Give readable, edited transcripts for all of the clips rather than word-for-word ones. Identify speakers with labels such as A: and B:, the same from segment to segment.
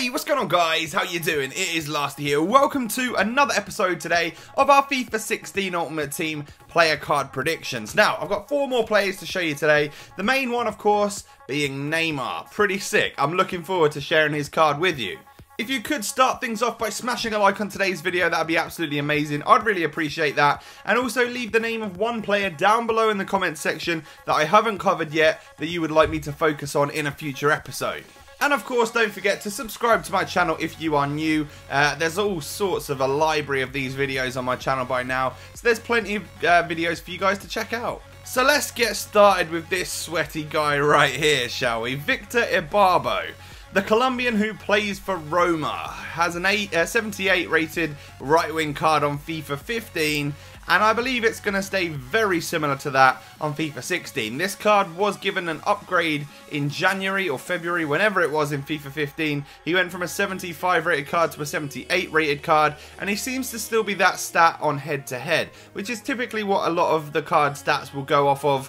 A: Hey, what's going on guys? How you doing? It is Lasty here. Welcome to another episode today of our FIFA 16 Ultimate Team player card predictions. Now, I've got 4 more players to show you today. The main one, of course, being Neymar. Pretty sick. I'm looking forward to sharing his card with you. If you could start things off by smashing a like on today's video, that would be absolutely amazing. I'd really appreciate that. And also leave the name of one player down below in the comments section that I haven't covered yet that you would like me to focus on in a future episode. And of course, don't forget to subscribe to my channel if you are new. There's all sorts of a library of these videos on my channel by now, so there's plenty of videos for you guys to check out. So let's get started with this sweaty guy right here, shall we? Victor Ibarbo. The Colombian who plays for Roma has a 78 rated right wing card on FIFA 15, and I believe it's going to stay very similar to that on FIFA 16. This card was given an upgrade in January or February, whenever it was in FIFA 15. He went from a 75 rated card to a 78 rated card, and he seems to still be that stat on head to head, which is typically what a lot of the card stats will go off of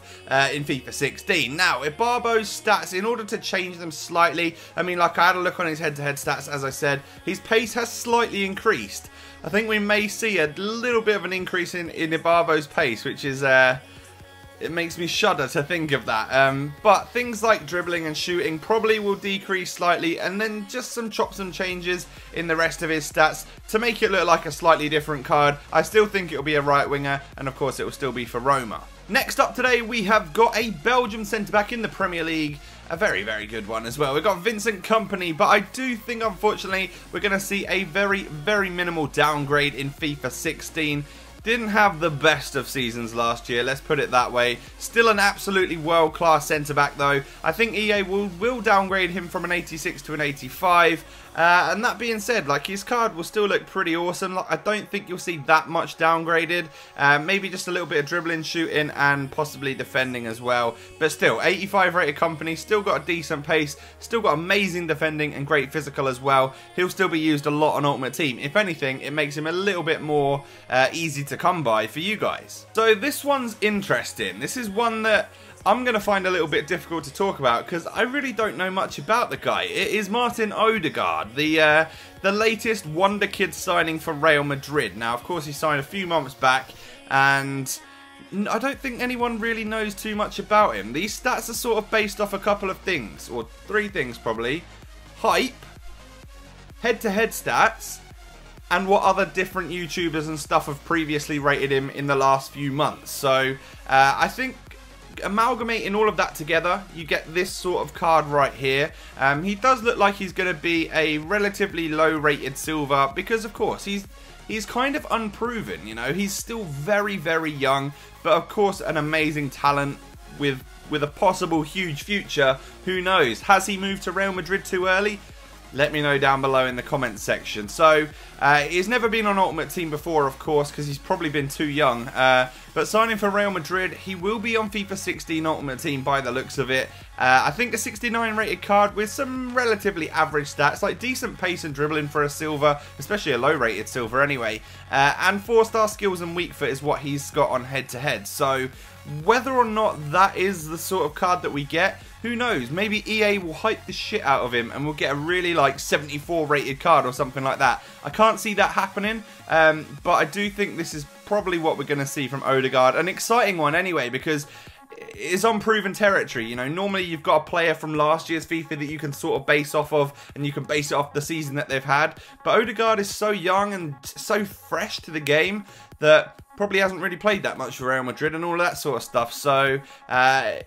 A: in FIFA 16. Now, Ibarbo's stats, in order to change them slightly, I mean, like I had a look on his head to head stats, as I said, his pace has slightly increased. I think we may see a little bit of an increase in Ibarbo's pace, which is, it makes me shudder to think of that. But things like dribbling and shooting probably will decrease slightly, and then just some chops and changes in the rest of his stats to make it look like a slightly different card. I still think it'll be a right winger, and of course it will still be for Roma. Next up today, we have got a Belgium centre-back in the Premier League. A very, very good one as well. We've got Vincent Kompany, but I do think, unfortunately, we're going to see a very, very minimal downgrade in FIFA 16. Didn't have the best of seasons last year, let's put it that way. Still an absolutely world-class centre-back, though. I think EA will downgrade him from an 86 to an 85. And that being said, like, his card will still look pretty awesome. Like, I don't think you'll see that much downgraded. Maybe just a little bit of dribbling, shooting, and possibly defending as well. But still, 85 rated Kompany, still got a decent pace, still got amazing defending and great physical as well. He'll still be used a lot on Ultimate Team. If anything, it makes him a little bit more easy to come by for you guys. So this one's interesting. This is one that I'm going to find a little bit difficult to talk about because I really don't know much about the guy. It is Martin Odegaard, the latest wonder kid signing for Real Madrid. Now, of course, he signed a few months back, and I don't think anyone really knows too much about him. These stats are sort of based off a couple of things, or 3 things probably. Hype, head-to-head stats, and what other different YouTubers and stuff have previously rated him in the last few months. So, I think amalgamating all of that together, you get this sort of card right here. He does look like he's going to be a relatively low rated silver because, of course, he's kind of unproven, you know. He's still very, very young, but of course an amazing talent with a possible huge future. Who knows? Has he moved to Real Madrid too early? Let me know down below in the comments section. So, he's never been on Ultimate Team before, of course, because he's probably been too young. But signing for Real Madrid, he will be on FIFA 16 Ultimate Team by the looks of it. I think a 69 rated card with some relatively average stats, like decent pace and dribbling for a silver, especially a low rated silver anyway. And 4-star skills and weak foot is what he's got on head to head. So, whether or not that is the sort of card that we get, who knows? Maybe EA will hype the shit out of him and we'll get a really like 74 rated card or something like that. I can't see that happening, but I do think this is probably what we're going to see from Odegaard. An exciting one anyway, because it's unproven territory. You know, normally you've got a player from last year's FIFA that you can sort of base off of, and you can base it off the season that they've had. But Odegaard is so young and so fresh to the game that probably hasn't really played that much for Real Madrid and all that sort of stuff. So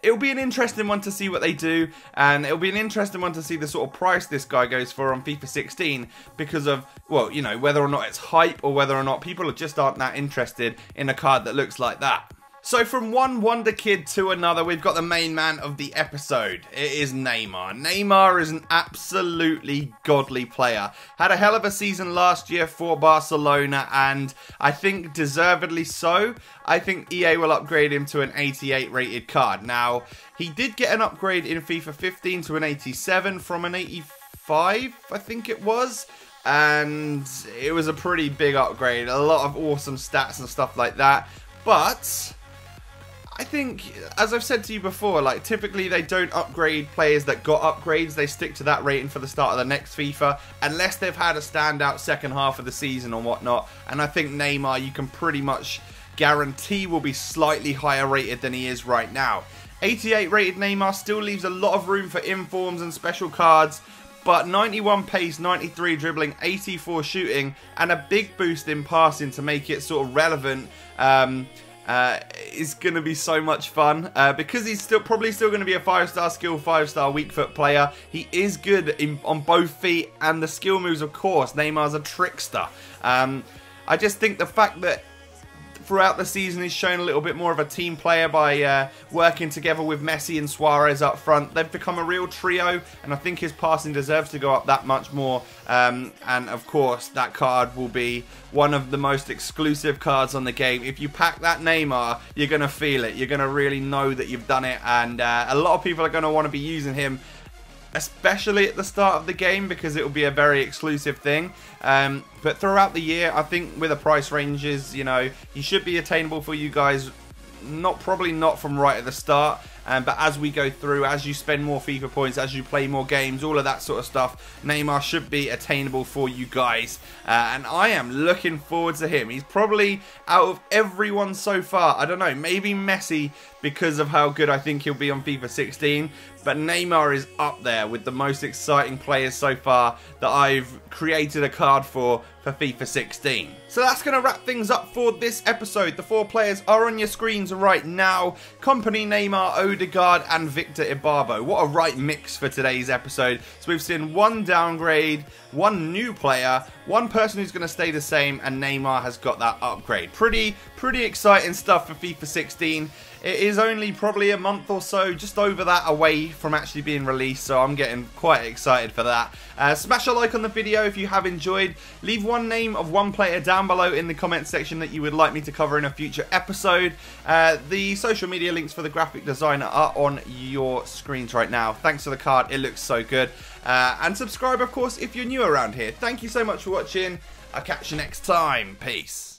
A: it'll be an interesting one to see what they do, and it'll be an interesting one to see the sort of price this guy goes for on FIFA 16 because of, well, you know, whether or not it's hype or whether or not people just aren't that interested in a card that looks like that. So from one wonder kid to another, we've got the main man of the episode. It is Neymar. Neymar is an absolutely godly player. Had a hell of a season last year for Barcelona, and I think deservedly so. I think EA will upgrade him to an 88 rated card. Now, he did get an upgrade in FIFA 15 to an 87 from an 85, I think it was. And it was a pretty big upgrade. A lot of awesome stats and stuff like that. But I think, as I've said to you before, like typically they don't upgrade players that got upgrades. They stick to that rating for the start of the next FIFA, unless they've had a standout second half of the season or whatnot. And I think Neymar, you can pretty much guarantee will be slightly higher rated than he is right now. 88 rated Neymar still leaves a lot of room for informs and special cards, but 91 pace, 93 dribbling, 84 shooting, and a big boost in passing to make it sort of relevant is going to be so much fun because he's probably still going to be a 5-star skill, 5-star weak foot player. He is good on both feet, and the skill moves, of course. Neymar's a trickster. I just think the fact that throughout the season he's shown a little bit more of a team player by working together with Messi and Suarez up front. They've become a real trio, and I think his passing deserves to go up that much more. And of course that card will be one of the most exclusive cards on the game. If you pack that Neymar, you're going to feel it. You're going to really know that you've done it, and a lot of people are going to want to be using him, especially at the start of the game, because it will be a very exclusive thing. But throughout the year, I think with the price ranges, you know, he should be attainable for you guys. Probably not from right at the start, but as we go through, as you spend more FIFA points, as you play more games, all of that sort of stuff, Neymar should be attainable for you guys, and I am looking forward to him. He's probably, out of everyone so far, I don't know, maybe Messi because of how good I think he'll be on FIFA 16, but Neymar is up there with the most exciting players so far that I've created a card for FIFA 16. So that's going to wrap things up for this episode. The 4 players are on your screens right now: Kompany, Neymar, Odegaard, and Victor Ibarbo. What a right mix for today's episode. So we've seen 1 downgrade, 1 new player, 1 person who's going to stay the same, and Neymar has got that upgrade. Pretty exciting stuff for FIFA 16. It is only probably a month or so, just over that, away from actually being released, so I'm getting quite excited for that. Smash a like on the video if you have enjoyed. Leave one name of 1 player down below in the comment section that you would like me to cover in a future episode. The social media links for the graphic designer are on your screens right now. Thanks for the card, it looks so good. And subscribe, of course, if you're new around here. Thank you so much for watching. I'll catch you next time. Peace.